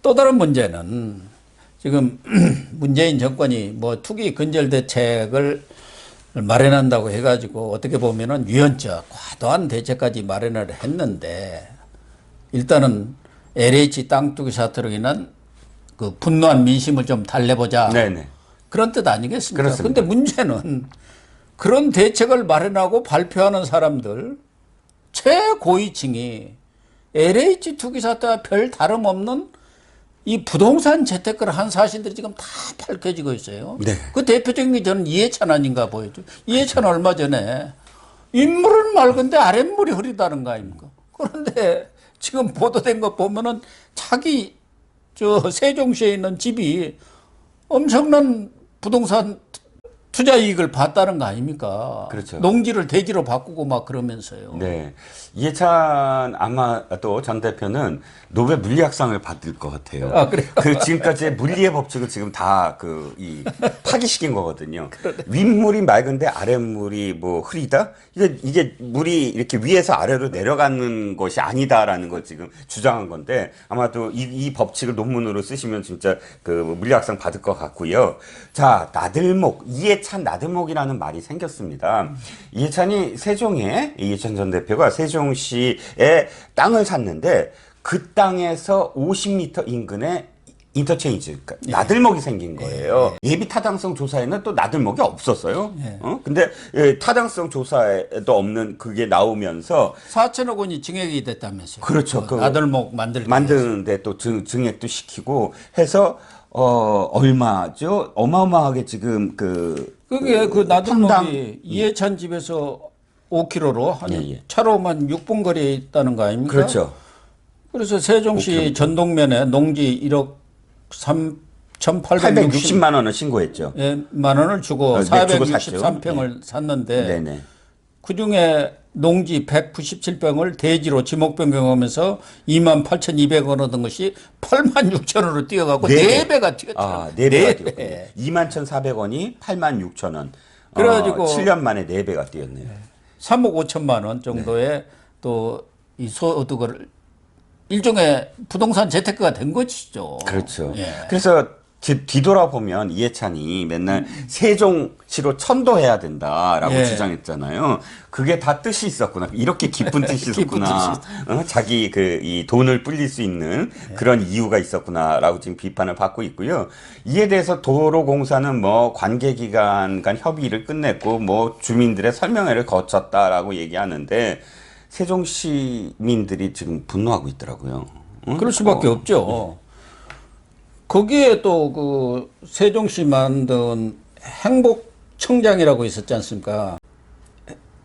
또 다른 문제는 지금 문재인 정권이 뭐 투기 근절 대책을 마련한다고 해가지고 어떻게 보면은 유연적 과도한 대책까지 마련을 했는데 일단은 LH 땅 투기 사태로 인한 그 분노한 민심을 좀 달래보자. 네네. 그런 뜻 아니겠습니까? 그렇습니다. 근데 문제는 그런 대책을 마련하고 발표하는 사람들 최고위층이 LH 투기 사태와 별 다름없는 이 부동산 재테크를 한 사실들이 지금 다 밝혀지고 있어요. 네. 그 대표적인 게 저는 이해찬 아닌가 보여요. 이해찬 얼마 전에 윗물은 맑은데 아랫물이 흐리다는 거 아닙니까? 그런데 지금 보도된 거 보면은 자기 저 세종시에 있는 집이 엄청난 부동산 투자 이익을 봤다는 거 아닙니까? 그렇죠. 농지를 대지로 바꾸고 막 그러면서요. 네. 이해찬 아마도 전 대표는 노벨 물리학상을 받을 것 같아요. 아, 그래요? 그 지금까지의 물리의 법칙을 지금 다 파기시킨 거거든요. 윗물이 맑은데 아랫물이 뭐 흐리다? 이게 물이 이렇게 위에서 아래로 내려가는 것이 아니다라는 걸 지금 주장한 건데 아마도 이 법칙을 논문으로 쓰시면 진짜 그 물리학상 받을 것 같고요. 자, 나들목, 이해찬 나들목이라는 말이 생겼습니다. 이해찬이 이해찬 전 대표가 세종시에 땅을 샀는데 그 땅에서 50m 인근에 인터체인지, 그러니까 나들목이 생긴 거예요. 예비 타당성 조사에는 또 나들목이 없었어요. 근데 타당성 조사에도 없는 그게 나오면서 4천억 원이 증액이 됐다면서요. 그렇죠. 그 나들목 만드는데 또 증액도 시키고 해서 얼마죠? 어마어마하게 지금 그게 그 나들목이 이해찬 집에서 5km로 한 차로만 6분 거리에 있다는 거 아닙니까? 그렇죠. 그래서 세종시 전동면에 농지 1억 860만 원을 신고했죠. 만 원을 주고 네, 463평을 샀는데 네네. 그중에 농지 197평을 대지로 지목 변경하면서 28,200원 얻은 것이 86,000원으로 뛰어가고 4배가 뛰었잖아요. 4배가 뛰었군요. 21,400원이 86,000원. 그래가지고 7년 만에 4배가 뛰었네요. 3억 5천만 원 정도의 또 이 소득을 일종의 부동산 재테크가 된 것이죠. 그렇죠. 예. 그래서 뒤돌아보면 이해찬이 맨날 세종시로 천도해야 된다라고 주장했잖아요. 그게 다 뜻이 있었구나. 이렇게 깊은 뜻이 있었구나. 자기 이 돈을 불릴 수 있는 그런 이유가 있었구나라고 지금 비판을 받고 있고요. 이에 대해서 도로공사는 뭐 관계기관 간 협의를 끝냈고 뭐 주민들의 설명회를 거쳤다라고 얘기하는데 세종 시민들이 지금 분노하고 있더라고요. 그럴 수밖에 없죠. 거기에 또 그 세종시 만든 행복청장이라고 있었지 않습니까?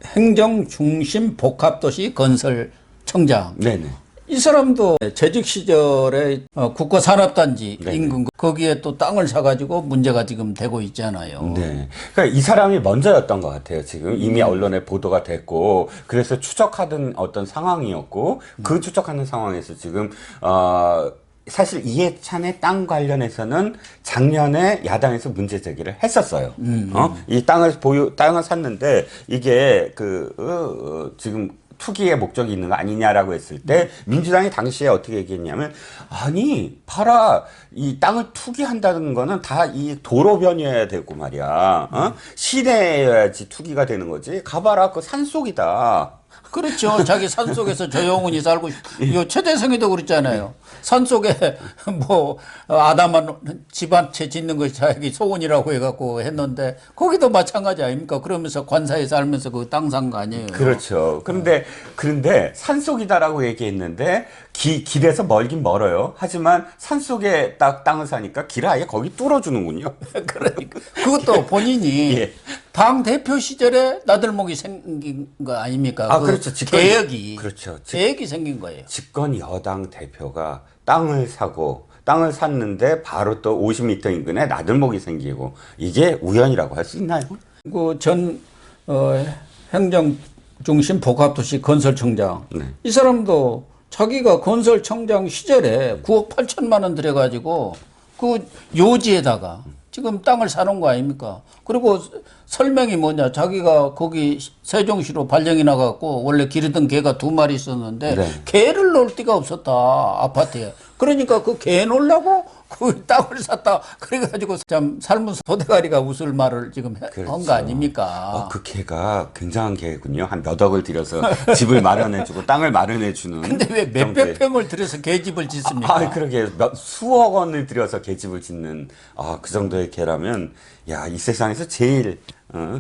행정중심복합도시 건설청장. 네네. 이 사람도 재직 시절에 국가산업단지 인근 거기에 또 땅을 사가지고 문제가 지금 되고 있잖아요. 네. 그러니까 이 사람이 먼저였던 것 같아요. 지금 이미 언론에 보도가 됐고 그래서 추적하던 어떤 상황이었고 그 추적하는 상황에서 지금 사실 이해찬의 땅 관련해서는 작년에 야당에서 문제 제기를 했었어요. 이 땅을 샀는데 이게 지금 투기의 목적이 있는 거 아니냐라고 했을 때 민주당이 당시에 어떻게 얘기했냐면 아니 봐라 이 땅을 투기한다는 거는 다 이 도로변이어야 되고 말이야 시내여야지 투기가 되는 거지 가봐라 그 산속이다. 그렇죠. 자기 산속에서 조용히 살고 요 최대성이도 그랬잖아요. 산속에 뭐 아담한 집 한 채 짓는 것이 자기 소원이라고 해갖고 했는데 거기도 마찬가지 아닙니까? 그러면서 관사에 살면서 그 땅 산 거 아니에요. 그렇죠. 그런데 산속이다라고 얘기했는데 길에서 멀긴 멀어요. 하지만 산속에 딱 땅을 사니까 길 아예 거기 뚫어주는군요. 그러니까 그것도 본인이 당 대표 시절에 나들목이 생긴 거 아닙니까? 그렇죠. 개혁이 그렇죠. 계획이 생긴 거예요. 집권 여당 대표가 땅을 샀는데 바로 또 50m 인근에 나들목이 생기고 이게 우연이라고 할 수 있나요? 그 전 행정중심 복합도시 건설청장 이 사람도 자기가 건설청장 시절에 9억 8천만 원 들여가지고 그 요지에다가 지금 땅을 사놓은 거 아닙니까? 그리고 설명이 뭐냐? 자기가 거기 세종시로 발령이 나갖고 원래 기르던 개가 2마리 있었는데 네. 개를 놓을 데가 없었다 아파트에. 그러니까 그 개 놓으려고 그 땅을 샀다. 그래가지고 참 삶은 소대가리가 웃을 말을 지금 한 그렇죠. 거 아닙니까? 그 개가 굉장한 개군요. 한 몇 억을 들여서 집을 마련해주고 땅을 마련해주는. 근데 왜 정도의- 몇백 평을 들여서 개집을 짓습니까? 그러게 수억 원을 들여서 개집을 짓는 그 정도의 개라면 야, 이 세상에서 제일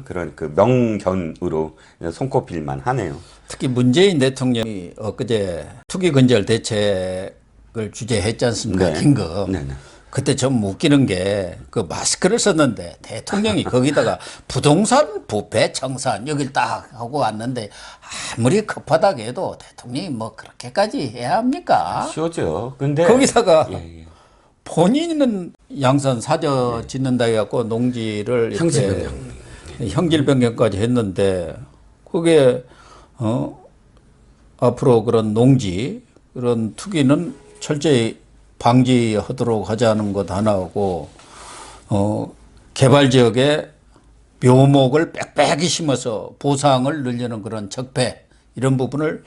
그런 그 명견으로 손꼽힐만 하네요. 특히 문재인 대통령이 엊그제 투기 근절 대책을 주재했지 않습니까? 네. 긴급. 네네. 그때 좀 웃기는 게 그 마스크를 썼는데 대통령이 거기다가 부동산 부패 청산 여길 딱 하고 왔는데 아무리 급하다고 해도 대통령이 뭐 그렇게까지 해야 합니까? 쉬워죠. 근데 거기다가 예. 본인은 양산 사저 짓는다 해갖고 농지를 이렇게 형질 변경까지 했는데 그게 앞으로 그런 농지 그런 투기는 철저히 방지하도록 하자는 것 하나하고 개발 지역에 묘목을 빽빽이 심어서 보상을 늘리는 그런 적폐 이런 부분을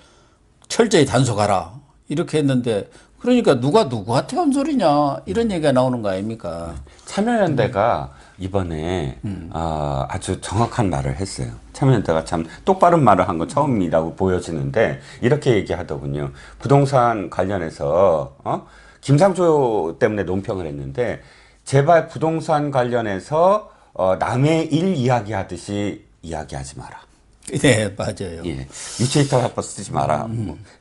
철저히 단속하라 이렇게 했는데 그러니까 누가 누구한테 한 소리냐 이런 얘기가 나오는 거 아닙니까? 참여연대가 이번에 아주 정확한 말을 했어요. 참여연대가 참 똑바른 말을 한 건 처음이라고 보여지는데 이렇게 얘기하더군요. 부동산 관련해서 김상조 때문에 논평을 했는데 제발 부동산 관련해서 남의 일 이야기하듯이 이야기하지 마라. 네, 맞아요. 예, 유체이터 화법 쓰지 마라.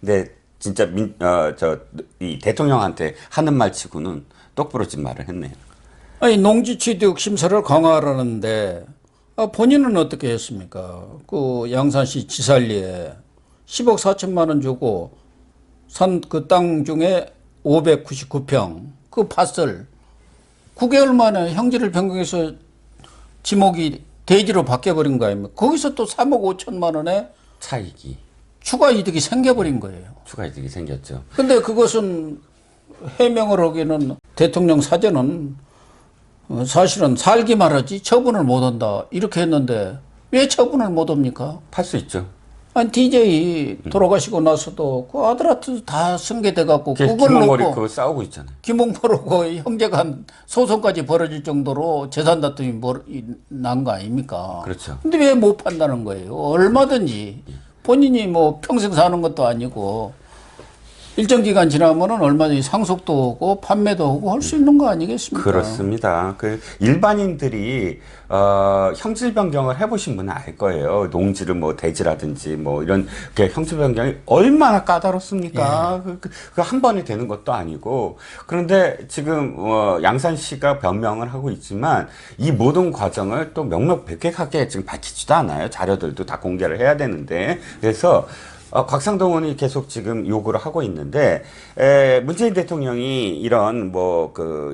근데 진짜 이 대통령한테 하는 말치고는 똑부러진 말을 했네요. 아니 농지 취득 심사를 강화하라는데 본인은 어떻게 했습니까? 그 양산시 지살리에 10억 4천만 원 주고 산 그 땅 중에 599평 그 밭을 9개월 만에 형질을 변경해서 지목이 대지로 바뀌어버린 거 아닙니까? 거기서 또 3억 5천만 원의 차익이 추가 이득이 생겨버린 거예요. 추가 이득이 생겼죠. 근데 그것은 해명을 하기는 대통령 사전은 사실은 살기만 하지 처분을 못 한다 이렇게 했는데 왜 처분을 못 합니까? 팔 수 있죠. 아니 DJ 돌아가시고 나서도 그 아들한테 다 승계돼 갖고 그걸 김홍걸이 놓고 그거 싸우고 있잖아요. 김홍포하고 형제가 한 소송까지 벌어질 정도로 재산 다툼이 난 거 아닙니까? 그렇죠. 근데 왜 못 판다는 거예요? 얼마든지 본인이 뭐 평생 사는 것도 아니고 일정 기간 지나면은 얼마든지 상속도 하고 판매도 하고 할 수 있는 거 아니겠습니까? 그렇습니다. 그 일반인들이 형질 변경을 해보신 분은 알 거예요. 농지를 뭐 대지라든지 뭐 이런 그 형질 변경이 얼마나 까다롭습니까? 그 한 번에 되는 것도 아니고 그런데 지금 양산시가 변명을 하고 있지만 이 모든 과정을 또 명명백백하게 지금 밝히지도 않아요. 자료들도 다 공개를 해야 되는데 그래서. 곽상동 의원이 계속 지금 요구를 하고 있는데, 문재인 대통령이 이런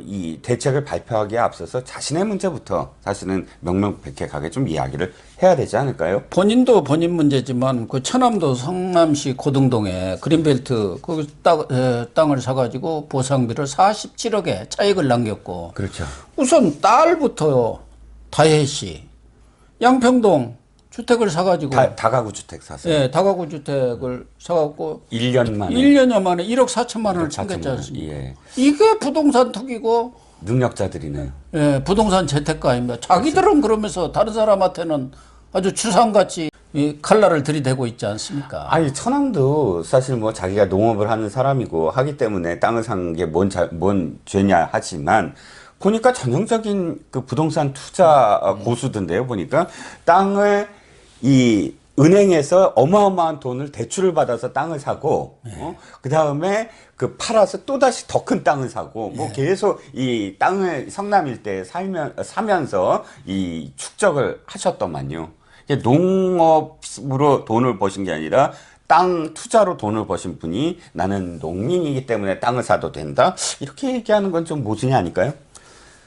이 대책을 발표하기에 앞서서 자신의 문제부터 사실은 명명백백하게 좀 이야기를 해야 되지 않을까요? 본인도 본인 문제지만 그 천암도 성남시 고등동에 그린벨트 그 땅을 사가지고 보상비를 47억에 차익을 남겼고, 그렇죠. 우선 딸부터요, 다혜씨, 양평동 주택을 사가지고 다가구 주택 샀어요. 예, 다가구 주택을 사갖고 1년 만에. 1년여 만에 1억 4천만 원을 4천만 챙겼지 원, 않습니까? 예. 이게 부동산 투기고 능력자들이네요. 예, 부동산 재테크 아닙니까? 자기들은 그러면서 다른 사람한테는 아주 추상같이 이 칼날을 들이대고 있지 않습니까? 아니, 천암도 사실 뭐 자기가 농업을 하는 사람이고 하기 때문에 땅을 산 게 뭔 죄냐 하지만 보니까 전형적인 그 부동산 투자 고수던데요. 보니까 땅을 이 은행에서 어마어마한 돈을 대출을 받아서 땅을 사고, 그 다음에 그 팔아서 또 다시 더 큰 땅을 사고, 뭐 계속 이 땅을 성남 일대에 사면서 이 축적을 하셨더만요. 이게 농업으로 돈을 버신 게 아니라 땅 투자로 돈을 버신 분이 나는 농민이기 때문에 땅을 사도 된다? 이렇게 얘기하는 건 좀 모순이 아닐까요?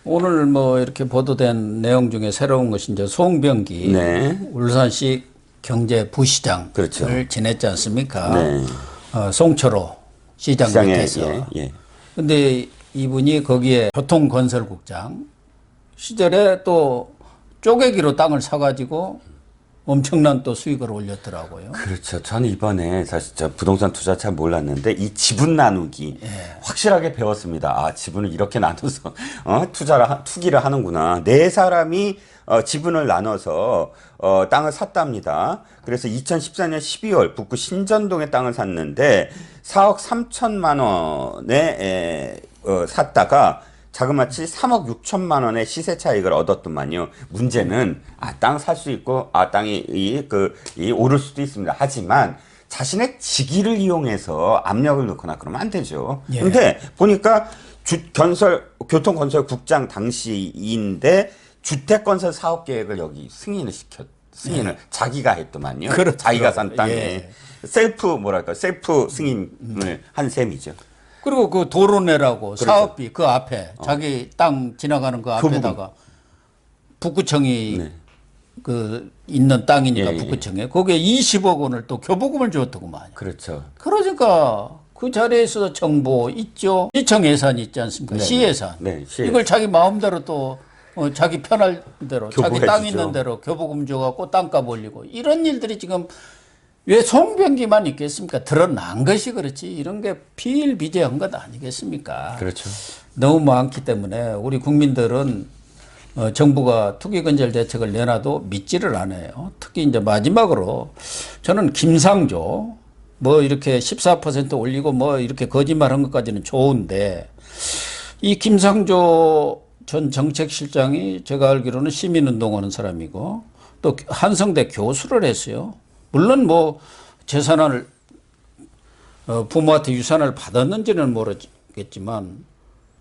오늘 뭐 이렇게 보도된 내용 중에 새로운 것이 이제 송병기 네. 울산시 경제부시장을 그렇죠. 지냈지 않습니까? 네. 송철호 시장 시장에, 밑에서. 예. 근데 이분이 거기에 교통건설국장 시절에 또 쪼개기로 땅을 사가지고 엄청난 또 수익을 올렸더라고요. 그렇죠. 저는 이번에 사실 저 부동산 투자 잘 몰랐는데 이 지분 나누기 확실하게 배웠습니다. 아, 지분을 이렇게 나눠서 투기를 하는구나. 네 사람이 지분을 나눠서 땅을 샀답니다. 그래서 2014년 12월 북구 신전동에 땅을 샀는데 4억 3천만 원에 샀다가 자그마치 3억 6천만 원의 시세 차익을 얻었더만요. 문제는 땅 살 수 있고 땅이 오를 수도 있습니다. 하지만 자신의 직위를 이용해서 압력을 넣거나 그러면 안 되죠. 그런데 보니까 교통건설국장 당시인데 주택건설 사업 계획을 여기 승인을 자기가 했더만요. 그렇죠. 자기가 산 땅에 셀프 승인을 한 셈이죠. 그리고 그 도로 내라고 그렇죠. 사업비 그 앞에 자기 땅 지나가는 그 앞에다가 북구청이 그 있는 땅이니까 북구청에 거기에 20억 원을 또 교부금을 줬더구만. 그렇죠. 그러니까 그 자리에서 정보 있죠. 시청 예산이 있지 않습니까? 시 예산. 네, 시 예산. 이걸 자기 마음대로 또 자기 편할 대로 자기 땅 교부해주죠. 있는 대로 교부금 줘갖고 땅값 올리고 이런 일들이 지금 왜 송병기만 있겠습니까? 드러난 것이 그렇지 이런 게 비일비재한 것 아니겠습니까? 그렇죠. 너무 많기 때문에 우리 국민들은 정부가 투기건설 대책을 내놔도 믿지를 않아요. 특히 이제 마지막으로 저는 김상조 뭐 이렇게 14% 올리고 뭐 이렇게 거짓말한 것까지는 좋은데 이 김상조 전 정책실장이 제가 알기로는 시민운동하는 사람이고 또 한성대 교수를 했어요. 물론 뭐 재산을 부모한테 유산을 받았는지는 모르겠지만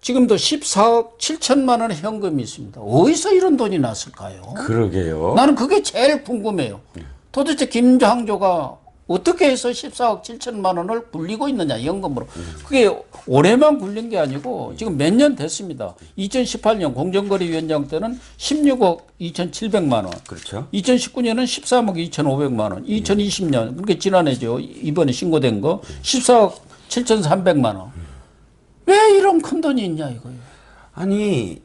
지금도 14억 7천만 원의 현금이 있습니다. 어디서 이런 돈이 났을까요? 그러게요. 나는 그게 제일 궁금해요. 도대체 김장조가 어떻게 해서 14억 7천만 원을 굴리고 있느냐 현금으로. 그게 올해만 굴린 게 아니고 지금 몇 년 됐습니다. 2018년 공정거래위원장 때는 16억 2,700만 원. 그렇죠. 2019년은 13억 2,500만 원. 2020년 그러니까 지난해죠. 이번에 신고된 거 14억 7,300만 원. 왜 이런 큰 돈이 있냐 이거예요. 아니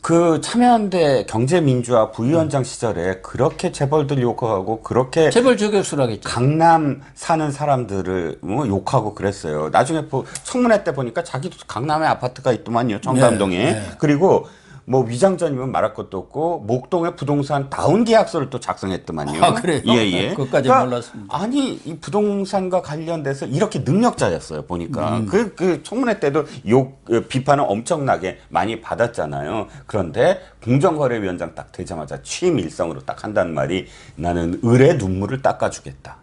그 참여연대 경제민주화 부위원장 시절에 그렇게 재벌들 욕하고 그렇게 재벌 저격수라겠죠. 강남 사는 사람들을 뭐 욕하고 그랬어요. 나중에 청문회 때 보니까 자기도 강남에 아파트가 있더만요. 청담동에. 네. 그리고 뭐 위장전이면 말할 것도 없고 목동에 부동산 다운 계약서를 또 작성했더만요. 아, 그래요? 예. 그것까지 몰랐습니다. 아니 이 부동산과 관련돼서 이렇게 능력자였어요. 보니까 그 청문회 때도 비판을 엄청나게 많이 받았잖아요. 그런데 공정거래위원장 딱 되자마자 취임 일성으로 딱 한다는 말이 나는 을의 눈물을 닦아주겠다.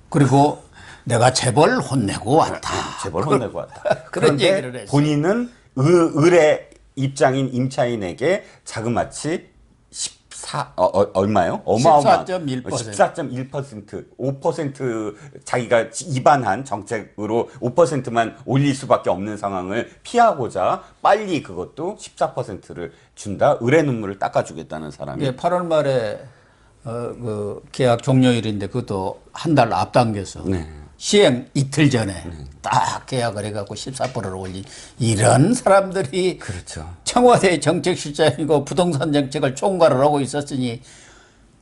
그리고 내가 재벌 혼내고 왔다. 재벌 혼내고 왔다. 그런 그런데 얘기를 했어요. 본인은 을의 입장인 임차인에게 자그마치 얼마요? 어마어마한 14.1%. 14.1%, 5% 자기가 입안한 정책으로 5%만 올릴 수밖에 없는 상황을 피하고자 빨리 그것도 14%를 준다. 을의 눈물을 닦아주겠다는 사람이. 예, 8월 말에 그 계약 종료일인데 그것도 한 달 앞당겨서 시행 이틀 전에 딱 계약을 해갖고 14%를 올린 이런 사람들이 그렇죠. 청와대 정책실장이고 부동산 정책을 총괄을 하고 있었으니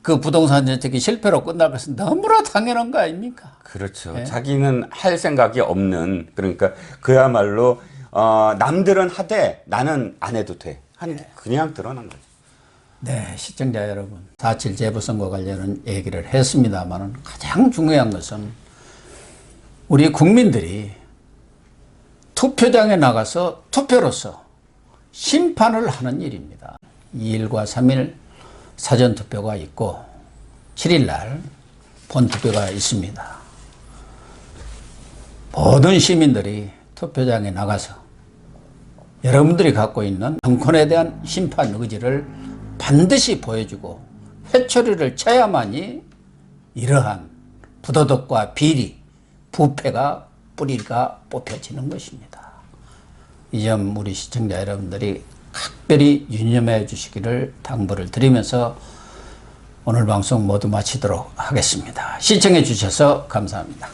그 부동산 정책이 실패로 끝날 것은 너무나 당연한 거 아닙니까? 그렇죠. 자기는 할 생각이 없는 그러니까 그야말로 남들은 하되 나는 안 해도 돼. 그냥 드러난 거죠. 네, 시청자 여러분. 4.7 재보선과 관련한 얘기를 했습니다만 가장 중요한 것은 우리 국민들이 투표장에 나가서 투표로서 심판을 하는 일입니다. 2일과 3일 사전투표가 있고 7일 날 본투표가 있습니다. 모든 시민들이 투표장에 나가서 여러분들이 갖고 있는 정권에 대한 심판 의지를 반드시 보여주고 회초리를 쳐야만이 이러한 부도덕과 비리, 부패가 뿌리가 뽑혀지는 것입니다. 이 점 우리 시청자 여러분들이 각별히 유념해 주시기를 당부를 드리면서 오늘 방송 모두 마치도록 하겠습니다. 시청해 주셔서 감사합니다.